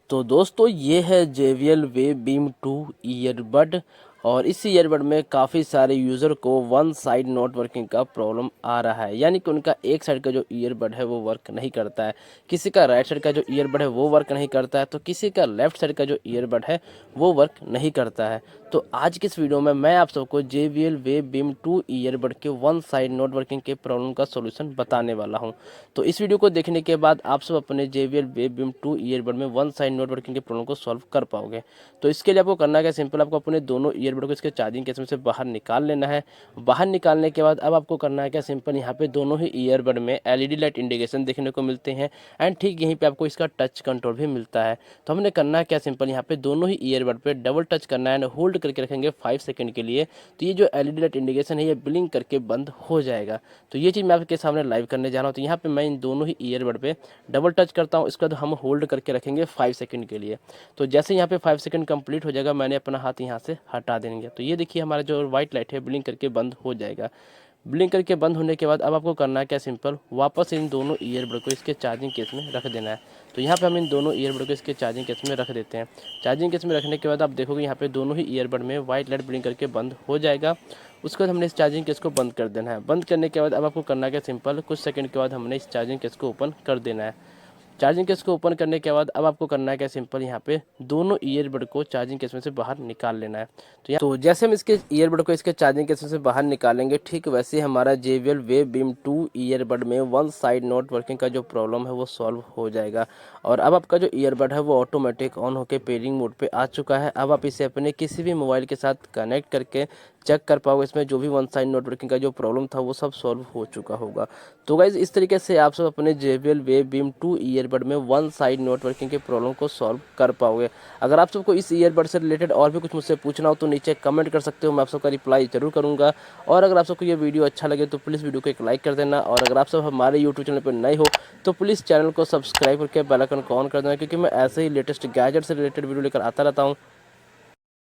तो दोस्तों ये है JBL Wave Beam 2 ईयरबड। और इस ईयरबड में काफ़ी सारे यूज़र को वन साइड नॉट वर्किंग का प्रॉब्लम आ रहा है, यानी कि उनका एक साइड का जो ईयरबड है वो वर्क नहीं करता है। किसी का राइट साइड का जो ईयरबड है वो वर्क नहीं करता है, तो किसी का लेफ्ट साइड का जो ईयरबड है वो वर्क नहीं करता है। तो आज की इस वीडियो में मैं आप सबको JBL Wave Beam 2 ईयरबड के वन साइड नॉट वर्किंग के प्रॉब्लम का सोल्यूशन बताने वाला हूं। तो इस वीडियो को देखने के बाद आप सब अपने JBL Wave Beam 2 ईयरबड में वन साइड नॉट वर्किंग के प्रॉब्लम को सॉल्व कर पाओगे। तो इसके लिए आपको करना क्या, सिंपल आपको अपने दोनों ईयरबड को इसके चार्जिंग केस में से बाहर निकाल लेना है। बाहर निकालने के बाद अब आपको करना है क्या, सिंपल यहाँ पे दोनों ही ईयरबड में LED लाइट इंडिकेशन देखने को मिलते हैं एंड ठीक यहीं पे आपको इसका टच कंट्रोल भी मिलता है। तो हमने करना है क्या, सिंपल यहाँ पे दोनों ही ईयरबड पे डबल टच करना है एंड होल्ड करके रखेंगे 5 सेकंड के लिए। तो ये जो LED लाइट इंडिकेशन है ये ब्लिंक करके बंद हो जाएगा। तो ये चीज़ मैं आपके सामने लाइव करने जा रहा हूँ। तो यहाँ पे मैं इन दोनों ही ईयरबड पे डबल टच करता हूँ, इसके बाद हम होल्ड करके रखेंगे 5 सेकंड के लिए। तो जैसे यहाँ पे 5 सेकंड कंप्लीट हो जाएगा, मैंने अपना हाथ यहाँ से हटा देंगे। तो ये देखिए हमारा जो व्हाइट लाइट है ब्लिंक करके बंद हो जाएगा। ब्लिंक करके बंद होने के बाद अब आपको करना है क्या, सिंपल वापस इन दोनों ईयरबड को इसके चार्जिंग केस में रख देना है। तो यहाँ पे हम इन दोनों ईयरबड को इसके चार्जिंग केस में रख देते हैं। चार्जिंग केस में रखने के बाद आप देखोगे यहाँ पे दोनों ही ईयरबड में व्हाइट लाइट ब्लिंक करके बंद हो जाएगा। उसके बाद हमने इस चार्जिंग केस को बंद कर देना है। बंद करने के बाद अब आपको करना है क्या, सिंपल कुछ सेकंड के बाद हमने इस चार्जिंग केस को ओपन कर देना है। चार्जिंग केस को ओपन करने के बाद अब आपको करना है क्या, सिंपल यहाँ पे दोनों ईयरबड को चार्जिंग केस में से बाहर निकाल लेना है। तो जैसे हम इसके ईयरबड को इसके चार्जिंग केस में से बाहर निकालेंगे, ठीक वैसे ही हमारा JBL Wave Beam 2 ईयरबड में वन साइड नॉट वर्किंग का जो प्रॉब्लम है वो सॉल्व हो जाएगा। और अब आपका जो ईयरबड है वो ऑटोमेटिक ऑन होकर पेयरिंग मोड पे आ चुका है। अब आप इसे अपने किसी भी मोबाइल के साथ कनेक्ट करके चेक कर पाओगे, इसमें जो भी वन साइड नॉट वर्किंग का जो प्रॉब्लम था वो सब सॉल्व हो चुका होगा। तो गाइज इस तरीके से आप सब अपने JBL Wave Beam 2 ईयरबड में वन साइड नॉट वर्किंग के प्रॉब्लम को सॉल्व कर पाओगे। अगर आप सबको इस ईयरबड से रिलेटेड और भी कुछ मुझसे पूछना हो तो नीचे कमेंट कर सकते हो, मैं आप सबका रिप्लाई जरूर करूंगा। और अगर आप सबको ये वीडियो अच्छा लगे तो प्लीज़ वीडियो को एक लाइक कर देना। और अगर आप सब हमारे यूट्यूब चैनल पर नए हो तो प्लीज़ चैनल को सब्सक्राइब करके बेल आइकन को ऑन कर देना, क्योंकि मैं ऐसे ही लेटेस्ट गैजेट से रिलेटेड वीडियो लेकर आता रहता हूँ।